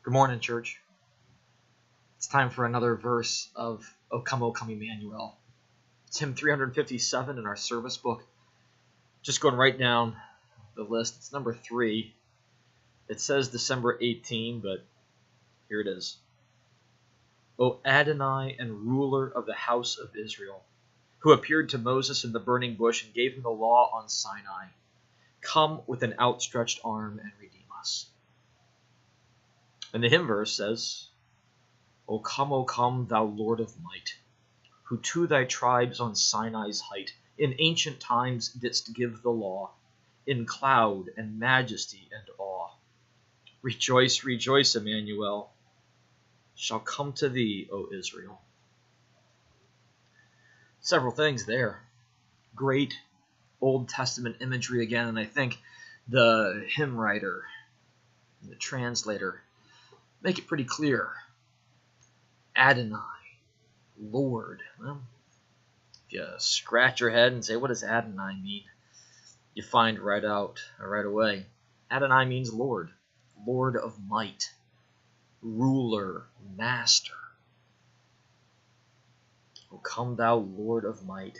Good morning, church. It's time for another verse of O Come, Emmanuel. It's hymn 357 in our service book. Just going right down the list. It's number 3. It says December 18, but here it is. O Adonai and ruler of the house of Israel, who appeared to Moses in the burning bush and gave him the law on Sinai, come with an outstretched arm and redeem us. And the hymn verse says, O come, thou Lord of might, who to thy tribes on Sinai's height in ancient times didst give the law, in cloud and majesty and awe. Rejoice, rejoice, Emmanuel, shall come to thee, O Israel. Several things there. Great Old Testament imagery again, and I think the hymn writer, the translator, make it pretty clear. Adonai, Lord. Well, if you scratch your head and say, what does Adonai mean? You find right away. Adonai means Lord, Lord of might, ruler, master. O come, thou Lord of might.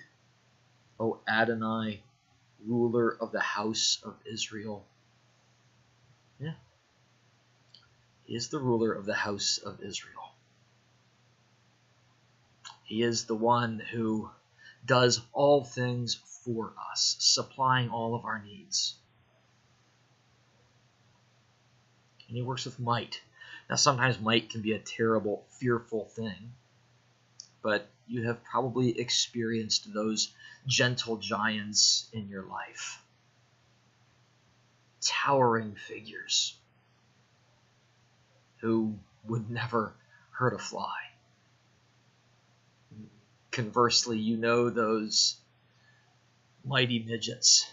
O Adonai, ruler of the house of Israel. Yeah. He is the ruler of the house of Israel. He is the one who does all things for us, supplying all of our needs. And he works with might. Now, sometimes might can be a terrible, fearful thing, but you have probably experienced those gentle giants in your life. Towering figures who would never hurt a fly. Conversely, you know those mighty midgets.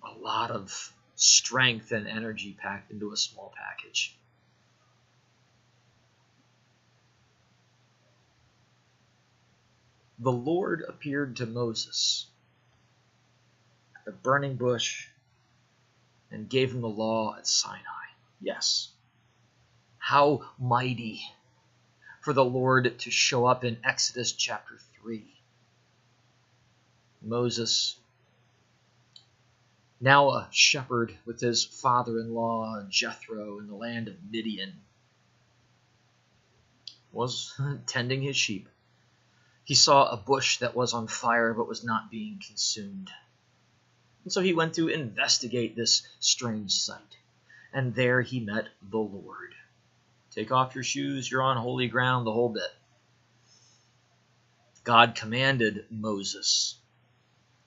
A lot of strength and energy packed into a small package. The Lord appeared to Moses at the burning bush and gave him the law at Sinai. Yes. How mighty for the Lord to show up in Exodus chapter 3. Moses, now a shepherd with his father-in-law Jethro in the land of Midian, was tending his sheep. He saw a bush that was on fire but was not being consumed. And so he went to investigate this strange sight. And there he met the Lord. Take off your shoes, you're on holy ground, the whole bit. God commanded Moses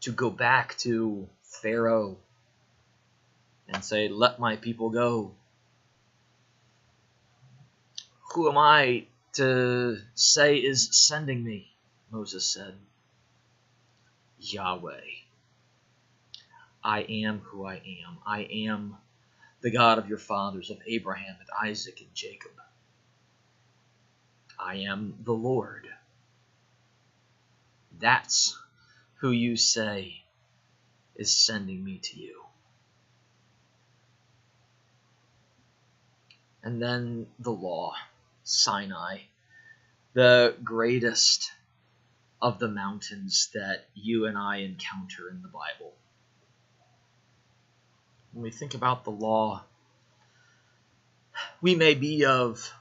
to go back to Pharaoh and say, let my people go. Who am I to say is sending me? Moses said. Yahweh. I am who I am. I am the God of your fathers, of Abraham and Isaac and Jacob. I am the Lord. That's who you say is sending me to you. And then the law, Sinai, the greatest of the mountains that you and I encounter in the Bible. When we think about the law, we may be of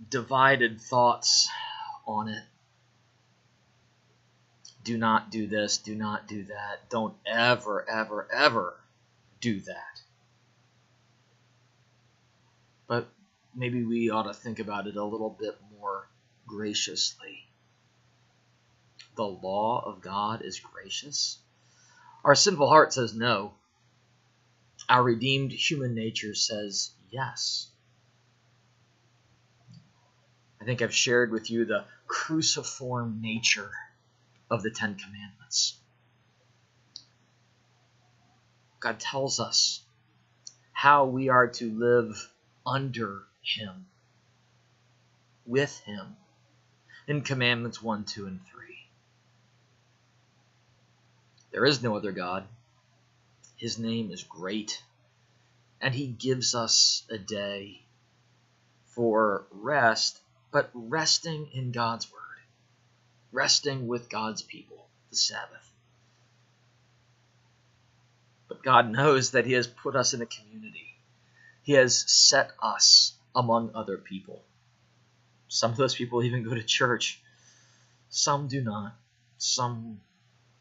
divided thoughts on it. Do not do this, do not do that. Don't ever, ever, ever do that. But maybe we ought to think about it a little bit more graciously. The law of God is gracious. Our sinful heart says no. Our redeemed human nature says yes. I think I've shared with you the cruciform nature of the Ten Commandments. God tells us how we are to live under Him, with Him, in Commandments 1, 2, and 3. There is no other God. His name is great. And he gives us a day for rest, but resting in God's word, resting with God's people, the Sabbath. But God knows that he has put us in a community. He has set us among other people. Some of those people even go to church. Some do not. Some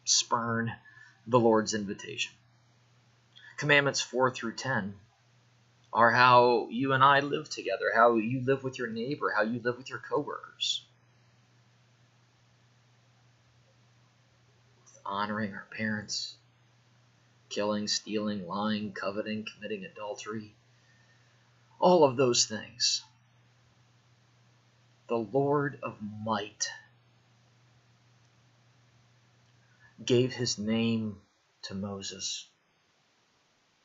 spurn the Lord's invitation. Commandments 4 through 10 are how you and I live together, how you live with your neighbor, how you live with your coworkers. Honoring our parents, killing, stealing, lying, coveting, committing adultery, all of those things. The Lord of might gave his name to Moses,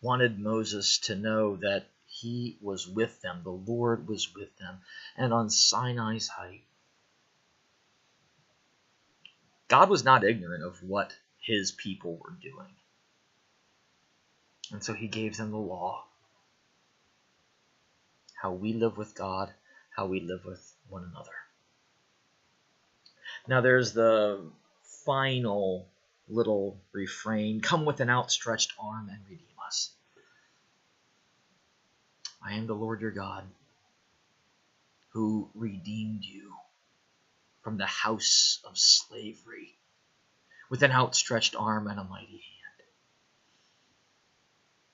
wanted Moses to know that he was with them, the Lord was with them. And on Sinai's height, God was not ignorant of what his people were doing. And so he gave them the law, how we live with God, how we live with one another. Now there's the final little refrain, come with an outstretched arm and redeem us. I am the Lord your God, who redeemed you from the house of slavery with an outstretched arm and a mighty hand.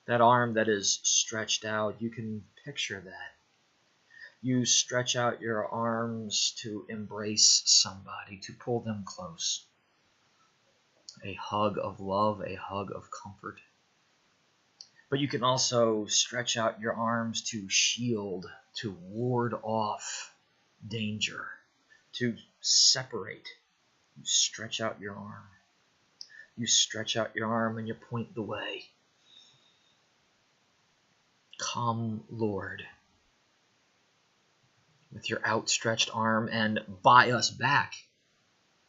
That arm that is stretched out, you can picture that. You stretch out your arms to embrace somebody, to pull them close. A hug of love, a hug of comfort. But you can also stretch out your arms to shield, to ward off danger, to separate. You stretch out your arm. You stretch out your arm and you point the way. Come, Lord, with your outstretched arm and buy us back.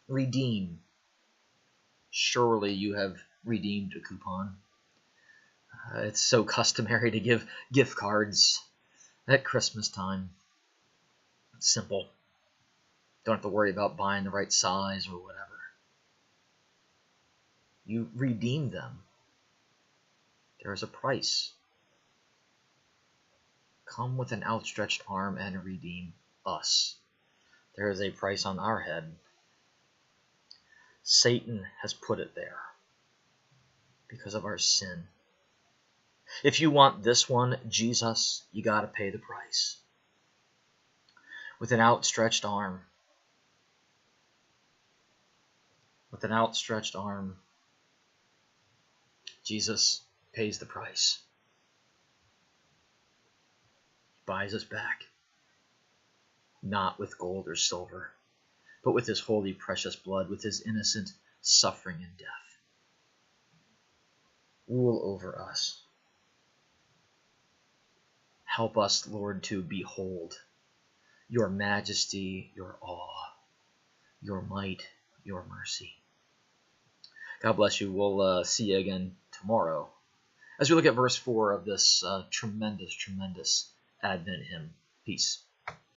Redeem. Surely you have redeemed a coupon. It's so customary to give gift cards at Christmas time. It's simple. Don't have to worry about buying the right size or whatever. You redeem them. There is a price. Come with an outstretched arm and redeem us. There is a price on our head. Satan has put it there because of our sin. If you want this one, Jesus, you got to pay the price. With an outstretched arm. With an outstretched arm, Jesus pays the price. He buys us back. Not with gold or silver, but with his holy, precious blood, with his innocent suffering and death. Rule over us. Help us, Lord, to behold your majesty, your awe, your might, your mercy. God bless you. We'll see you again tomorrow as we look at verse 4 of this tremendous Advent hymn. Peace.